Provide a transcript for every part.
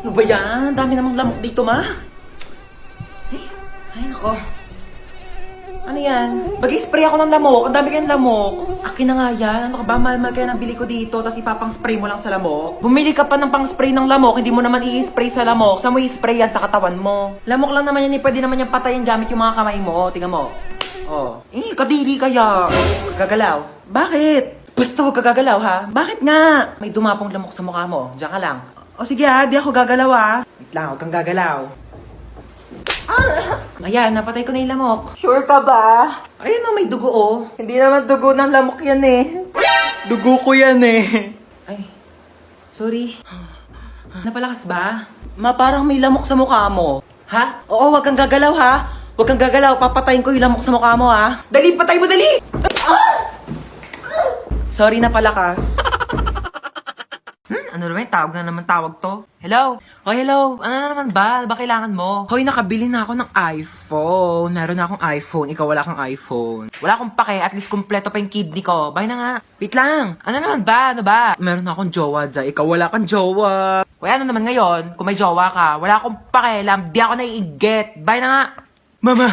Ano ba yan? Dami namang lamok dito, ma. Ay, nako. Ano yan? Mag-spray ako ng lamok. Ang dami kayong lamok. Akin na nga yan. Ano ka ba? Mahal-mahal kaya nabili ko dito, tapos ipapang-spray mo lang sa lamok. Bumili ka pa ng pang-spray ng lamok, hindi mo naman i-spray sa lamok. Saan mo i-spray yan? Sa katawan mo. Lamok lang naman yan, pwede naman yung patayin gamit yung mga kamay mo. Tingnan mo. Oh. Kadiri kaya. Gagalaw. Bakit? Basta huwag ka gagalaw, ha? Bakit nga? May dumapong lamok sa mukha mo. Diyan ka lang. O sige ha, di ako gagalaw ha. Wait lang, huwag kang gagalaw. Ayan, napatay ko na yung lamok. Sure ka ba? Ayun o, may dugo oh. Hindi naman dugo ng lamok yan eh. Dugo ko yan eh. Ay, sorry. Napalakas ba? Ma, parang may lamok sa mukha mo. Ha? Oo, wag kang gagalaw ha. Wag kang gagalaw, papatayin ko yung lamok sa mukha mo ha. Dali, patay mo, dali! Sorry na palakas. Ano naman? Tawag to. Hello? Hoy, hello. Ano na naman ba? Ba kailangan mo? Hoy, nakabili na ako ng iPhone. Meron na akong iPhone. Ikaw wala kang iPhone. Wala akong pake. At least kumpleto pa yung kidney ko. Bye na nga. Wait lang. Ano naman ba? Ano ba? Meron na akong jowa dyan. Ikaw wala kang jowa. Hoy, ano naman ngayon? Kung may jowa ka, wala akong pakialam. Di ako naiigit. Bye na nga. Mama!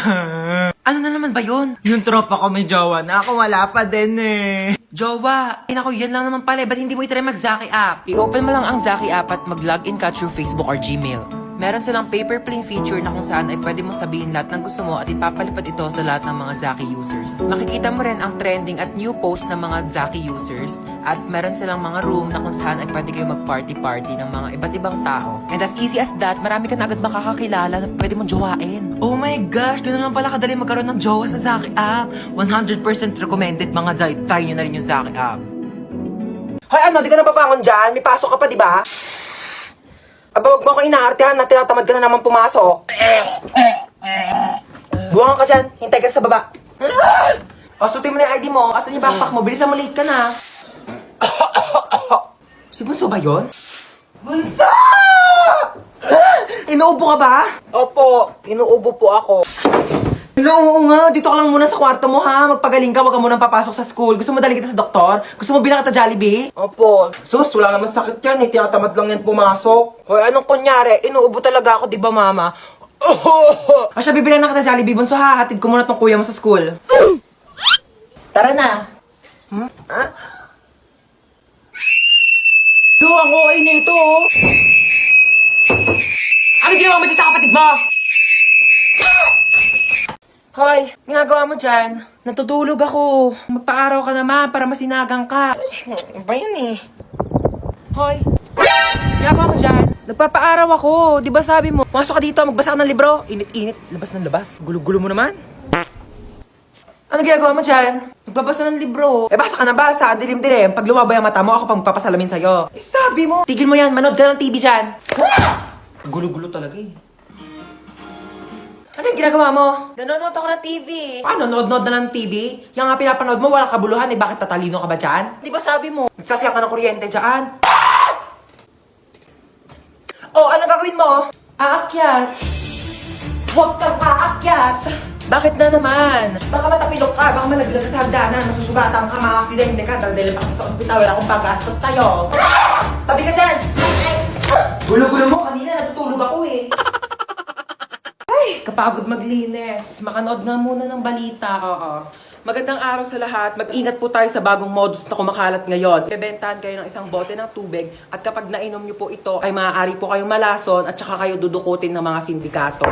Ano na naman ba yun? Yung tropa ko may jowa na. Ako wala pa din eh. Jowa! Ay naku, yan lang naman pala. Ba't hindi mo itry mag-Zaki app? I-open mo lang ang Zaki app at mag-login ka through Facebook or Gmail. Meron silang paper plane feature na kung saan ay pwede mo sabihin lahat ng gusto mo at ipapalipad ito sa lahat ng mga Zaki users. Makikita mo rin ang trending at new post ng mga Zaki users at meron silang mga room na kung saan ay pwede kayo mag-party-party ng mga iba't ibang tao. And as easy as that, marami ka na agad makakakilala na pwede mong jowain. Oh my gosh, ganoon lang pala kadali magkaroon ng jowa sa Zaki app. 100% recommended mga Zay. Try nyo na rin yung Zaki app. Hoy, ano? Di ka napapangon dyan? May pasok ka pa, di ba? Aba, wag mo ako inaartehan na tinatamad ka na naman pumasok. Buwangan ka dyan. Hintay ka sa baba. O, sutin mo na yung ID mo. Asan yung backpack mo? Bilisan mo, late ka na. Si Bunso ba yun? Bunso! Inuubo ka ba? Opo, inuubo po ako. Oo nga, dito ka lang muna sa kwarto mo ha. Magpagaling ka, wag ka munang papasok sa school. Gusto mo dalhin kita sa doktor? Gusto mo bilang kita Jollibee? Opo. Sus, wala naman sakit yan eh. Tinatamad lang yan pumasok. Hoy, anong kunyari? Inuubo talaga ako, di ba mama? Asya, bibilang na kita Jollibee. Bunso ha, hatid ko muna tong kuya mo sa school. Tara na. Ah? Do, ang okay na ito oh. Ano ginawa mo dyan sa kapatid mo? Hoy, ginagawa mo dyan? Natutulog ako. Magpa-araw ka naman para masinagang ka. Ba yan eh? Hoy, ginagawa mo dyan? Nagpapa-araw ako. Di ba sabi mo? Masok ka dito, magbasa ka ng libro. Init-init, labas ng labas. Gulo-gulo mo naman. Ano ginagawa mo dyan? Nagbabasa ng libro. Basa ka na basa. Dilim-dilim. Pag lumabay ang mata mo, ako pang magpapasalamin sa'yo. Sabi mo. Tigil mo yan. Manood ka ng TV dyan. Gulo-gulo talaga eh. Ano yung ginagawa mo? Nanonood ako ng TV. Paano? Nood-nood na ng TV? Yung nga pinapanood mo, walang kabuluhan eh. Bakit tatalino ka ba dyan? Di ba sabi mo? Nagsasayang ka ng kuryente dyan. Oh, anong gagawin mo? Aakyat. Huwag kang aakyat. Bakit na naman? Baka matapilok ka, baka malaglag ka sa hagdanan, masusugatan ka, maka-aksidente ka, dahil pa sa ospital, wala akong paggastos sa'yo. Tabi ka dyan! Gulo-gulo mo, kanina natutulog ako eh. Kapagod maglinis. Makanood nga muna ng balita. Oo. Magandang araw sa lahat. Mag-ingat po tayo sa bagong modus na kumakalat ngayon. Bebentahan kayo ng isang bote ng tubig at kapag nainom nyo po ito ay maaari po kayong malason at saka kayo dudukutin ng mga sindikato.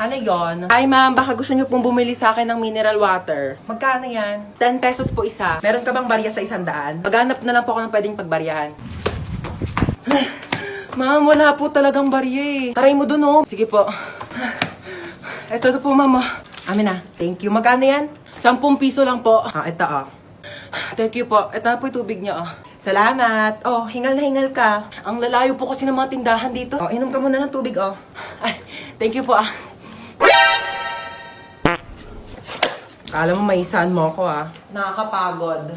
Ano yon? Ay ma'am, baka gusto nyo pong bumili sa akin ng mineral water. Magkano yan? 10 pesos po isa. Meron ka bang barya sa 100? Maghanap na lang po ako ng pwedeng pagbaryahan. Ma'am, wala po talagang barya eh. Taray mo dun oh. Sige po. Ito na po, mama. Amin na. Thank you. Magkano yan? 10 piso lang po. Ito oh. Thank you po. Ito na po yung tubig niyo oh. Salamat. Oh, hingal na hingal ka. Ang lalayo po kasi ng mga tindahan dito. Oh, inom ka muna ng tubig oh. Ay, thank you po ah. Kala mo maisaan mo ako ah. Nakakapagod.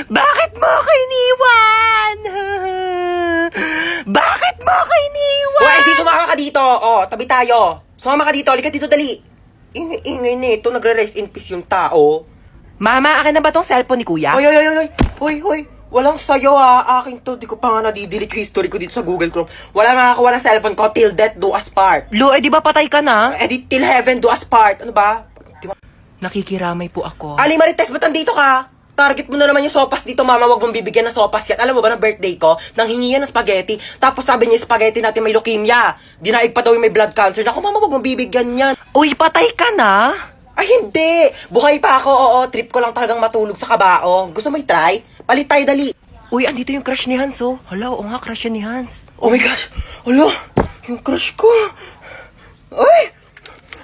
Bakit mo ako iniwan? Bakit mo ako iniwan? O, SD, sumama ka dito. O, tabi tayo. Sumama ka dito. Halika dito, dali. Ingay nito. Nagre-rest in peace yung tao. Mama, akin na ba tong cellphone ni kuya? Hoy. Walang sayo ha. Akin to. Di ko pa nga nadidelete yung history ko dito sa Google Chrome. Wala makakuha ng cellphone ko till death do us part. Lu, di ba patay ka na? Edit till heaven do us part. Ano ba? Di ba? Nakikiramay po ako. Ali Marites, ba't nandito ka? Target mo na naman yung sopas dito, mama. Wag mong bibigyan ng sopas yan. Alam mo ba na birthday ko? Nang hingi yan ng spaghetti. Tapos sabi niya, spaghetti natin may leukemia. Dinaig pa daw yung may blood cancer. Naku, mama, wag mong bibigyan yan. Uy, patay ka na? Ay, hindi! Buhay pa ako, oo. Trip ko lang talagang matulog sa kabao. Gusto mo i-try? Palit tayo, dali. Uy, andito yung crush ni Hans, oh. Hala, oo nga, crush yan ni Hans. Oh my gosh! Alo! Yung crush ko! Ay!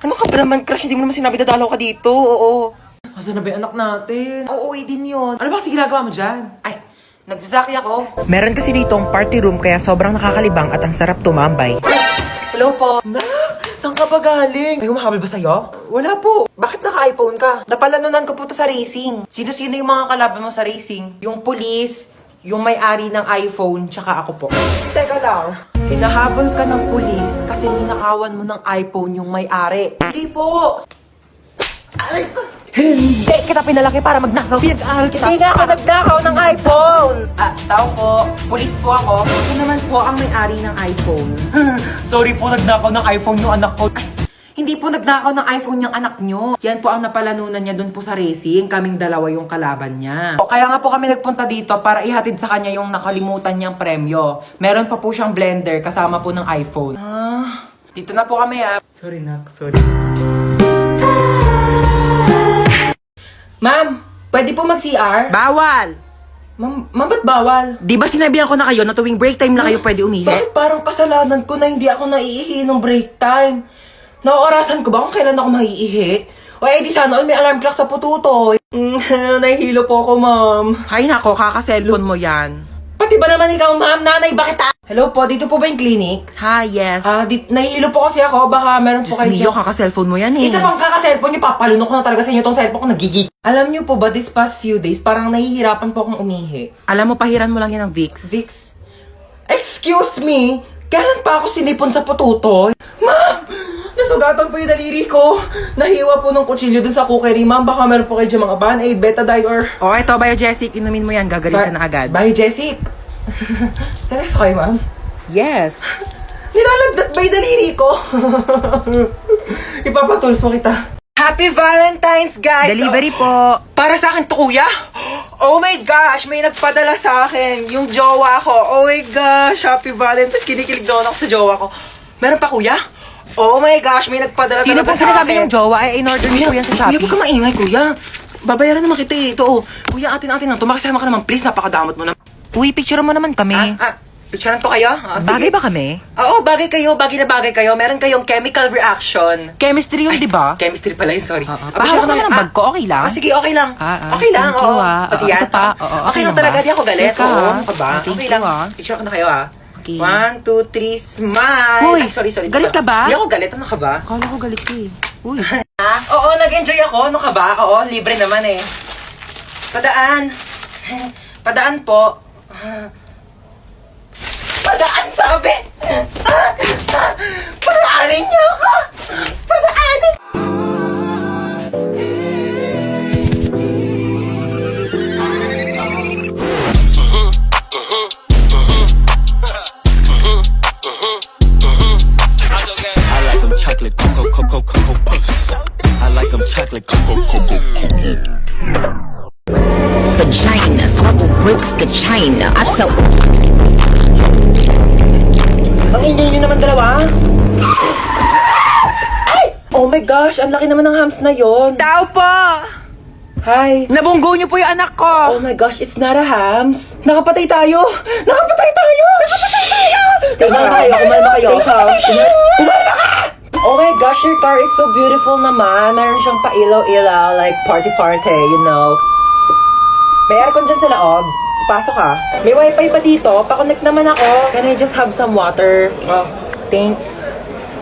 Ano ka ba naman, crush? Hindi mo naman sinabi dadalaw ka dito, oo. Asan na ba yung anak natin? Oo, din yun. Ano ba kasi ginagawa mo dyan? Ay, nagsasaki ako. Meron kasi ditong party room kaya sobrang nakakalibang at ang sarap tumambay. Hello po. Nak, saan ka ba galing? May humahabol ba sa'yo? Wala po. Bakit naka-iPhone ka? Napalanunan ko po to sa racing. Sino-sino yung mga kalaban mo sa racing? Yung police, yung may-ari ng iPhone, tsaka ako po. Teka lang. Hinahabol ka ng pulis kasi ninakawan mo ng iPhone yung may-ari. Hindi po. Aray ko. Hindi kita pinalaki para magnakaw. Pinag-aaral kita. Hindi nga ako nagnakaw ng iPhone. Tao po. Pulis po ako. Ako naman po ang may-ari ng iPhone. Sorry po, nagnakaw ng iPhone yung anak ko. Hindi po nagnakaw ng iPhone yung anak nyo. Yan po ang napalanunan niya dun po sa racing. Kaming dalawa yung kalaban niya. Kaya nga po kami nagpunta dito para ihatid sa kanya yung nakalimutan niyang premyo. Meron pa po siyang blender kasama po ng iPhone. Dito na po kami Sorry, Nak. Sorry. Ma'am, pwede po mag-CR? Bawal! Ma'am, ba't bawal? Di ba sinabihan ko na kayo na tuwing break time na kayo pwede umihi? Bakit parang kasalanan ko na hindi ako naiihi ng break time? Naorasan ko ba kung kailan ako maiihi? O di sana all may alarm clock sa pututoy. Nahihilo po ako, ma'am. Hay nako, kaka-cellphone mo yan. Pati ba naman ikaw, ma'am? Nanay, bakit Hello po, dito po ba yung clinic? Hi, yes. Nahihilo po kasi ako. Baka meron po Diyos kayo mio, kaka-cellphone mo yan eh. Isa pang kaka-cellphone niyo, papalunok ko na talaga sa inyo tong cellphone ko, nagigig. Alam niyo po ba, this past few days, parang nahihirapan po akong umihi. Alam mo, pahiran mo lang yan ng Vicks. Vicks? Excuse me? Kailan pa ako sinipon sa pututoy? Ma'am! Nasugatan po yung daliri ko. Nahiwa po ng kutsilyo dun sa cookery. Ma'am, baka meron po kayo dyan mga Band-Aid, Betadine, or... Oh, ito, Biogesic. Inumin mo yan, gagalitan na agad. Biogesic. Seryoso kayo, ma'am? Yes. Nilalagdat ba yung daliri ko? Ipapatulfo kita. Happy Valentine's, guys! Delivery po. Para sa akin to, kuya? Oh my gosh, may nagpadala sa akin. Yung jowa ko. Oh my gosh, Happy Valentine's. Kinikilig doon ako sa jowa ko. Meron pa, kuya? Oh my gosh, may nagpadala Sino talaga po sa sinasabi akin. yung jowa? In-order niyo po yan sa Shopee. Kuya, huwag ka maingay, kuya. Babayaran naman kita eh. Ito, oh. Kuya, atin-atin lang. Tumakasama ka naman, please. Napakadamot mo na. Uy, picture mo naman kami. Picturean ko kayo? Bagay ba kami? Oo, bagay kayo. Bagay na bagay kayo. Meron kayong chemical reaction. Chemistry yun, di ba? Chemistry pala yun, sorry. Pahawak naman ang bag ko, okay lang? Sige, okay lang. Okay lang, thank you, oo. ah. Pati Oo, yan. ito pa. Oo, Okay okay lang lang talaga, ba? di ako galit. Teka, Oo, ano ka ba? thank Okay you, lang. ah. Picture ko na kayo, Okay. 1, 2, 3, smile. Hoy, Ay, sorry. galit ka ba? Hindi ako galit. Ano ka ba? Akala ko galit ka eh. Uy. Oo, nag-enjoy ako. Ano ka ba? Oo, libre naman eh. Padaan. Padaan po. Padaan, sabi! Padaanin niyo ako! Padaanin! I like them chocolate cocoa puffs. I like them chocolate cocoa. Vagina, smuggle bricks to China. I tell Ang ingay niyo naman dalawa. Ay! Oh my gosh, ang laki naman ng hams na yon. Tao po! Hi. Nabunggo niyo po yung anak ko! Oh my gosh, it's not a hams. Nakapatay tayo! Nakapatay tayo! Nakapatay tayo! Tingnan kayo, kumalma kayo. Kumalma ka! Oh my gosh, your car is so beautiful naman. Meron siyang pa-ilaw-ilaw, like party-party, you know. May aircon dyan sa loob. Pasok ka. May wifi pa dito. Pa-connect naman ako. Can I just have some water? Oh, thanks.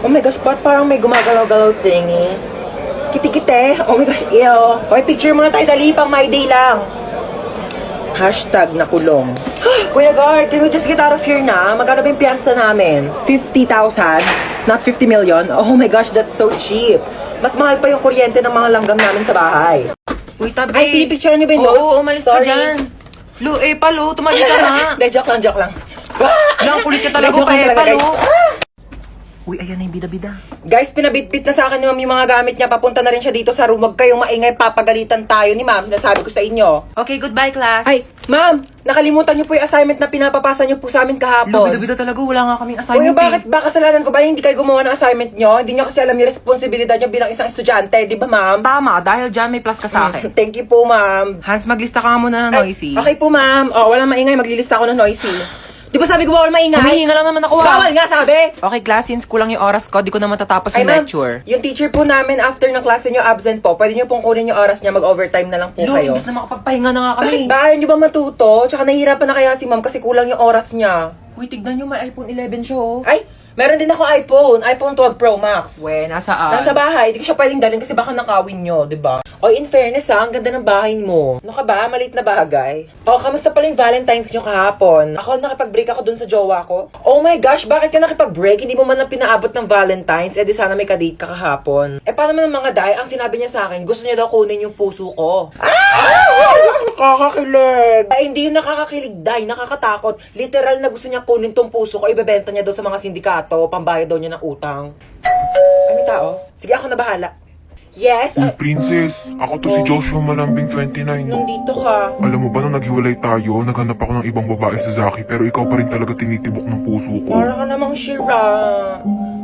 Oh my gosh, parang may gumagalaw-galaw thingy. Kiti-kite. Oh my gosh, ew. Okay, picture muna tayo. Dali, pang my day lang. Hashtag nakulong. Kuya Guard, can we just get out of here na? Magkano ba yung piyansa namin? 50,000? Not 50 million? Oh my gosh, that's so cheap. Mas mahal pa yung kuryente ng mga langgam namin sa bahay. Uy, tabi. Ay, pinipicturean niyo ba yung Oo, notes? umalis ka Sorry. dyan. Lo, palo, tumagi ka na. Hindi, joke lang. Lang, kulit ka talaga, Joke lang talaga, palo. guys. Uy, ayan na yung bida-bida. Guys, pinabitbit na sa akin ni ma'am yung mga gamit niya. Papunta na rin siya dito sa room. Huwag kayong maingay, papagalitan tayo ni ma'am. Sinasabi ko sa inyo. Okay, goodbye, class. Ay, ma'am, nakalimutan niyo po yung assignment na pinapapasa niyo po sa amin Lo, kahapon. bida-bida talaga, wala nga kaming Uy, assignment. bakit ba kasalanan ko ba hindi kayo gumawa ng assignment niyo? Hindi niyo kasi alam yung responsibilidad niyo bilang isang estudyante, di ba ma'am? Tama, dahil dyan may plus ka sa akin. Thank you po, ma'am. Hans, maglista ka nga muna ng Ay, noisy. okay po, ma'am. Oh, walang maingay, maglilista ako ng noisy. Di ba sabi ko bawal maingay? Humihinga lang naman ako, Bawal nga, sabi! Okay, class, since kulang yung oras ko, di ko na matatapos Ay, yung ma'am, lecture. yung teacher po namin after ng klase niyo absent po, pwede niyo pong kunin yung oras niya, mag-overtime na lang po Lo, kayo. imbis na makapagpahinga na nga Bakit kami. ba? Ayaw niyo ba matuto? Tsaka nahihirapan na kaya si ma'am kasi kulang yung oras niya. Uy, tignan nyo, may iPhone 11 siya, oh. Ay, meron din ako iPhone 12 Pro Max. We, nasaan? Nasa bahay, hindi ko siya pwedeng dalhin kasi baka nakawin nyo, di ba? O, in fairness ha, ang ganda ng bahay mo. Ano ka ba? Maliit na bagay. O, kamusta pala yung Valentine's nyo kahapon? Ako, nakipag-break ako dun sa jowa ko. Oh my gosh, bakit ka nakipag-break? Hindi mo man lang pinaabot ng Valentine's, di sana may kadate ka kahapon. Paano man ng mga day? Ang sinabi niya sa akin, gusto niya daw kunin yung puso ko. Nakakakilig! Ay, hindi yung nakakakilig, day. Nakakatakot. Literal na gusto niya kunin tong puso ko, ibebenta niya daw sa mga sindikato, pambayad daw niya ng utang. Ay, may tao? Sige, ako na bahala. Yes? Uy, princess, ako to si Joshua Malambing 29. Nandito ka. Alam mo ba nung naghiwalay tayo, naghanap ako ng ibang babae sa Zaki, pero ikaw pa rin talaga tinitibok ng puso ko. Para ka namang Shira.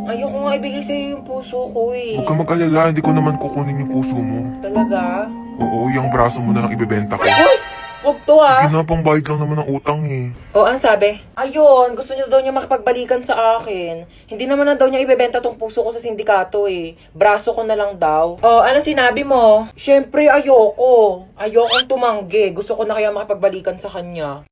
Ayoko nga ibigay sa'yo yung puso ko eh. Huwag ka mag-alala, hindi ko naman kukunin yung puso mo. Talaga? Oo, yung braso mo na lang ibebenta ko. Uy! Huwag to ah. Sige na, pambayad lang naman ng utang eh. O, ang sabi? Ayun, gusto niya daw niya makipagbalikan sa akin. Hindi naman na daw niya ibebenta tong puso ko sa sindikato eh. Braso ko na lang daw. O, ano sinabi mo? Siyempre, ayoko. Ayokong tumanggi. Gusto ko na kaya makipagbalikan sa kanya.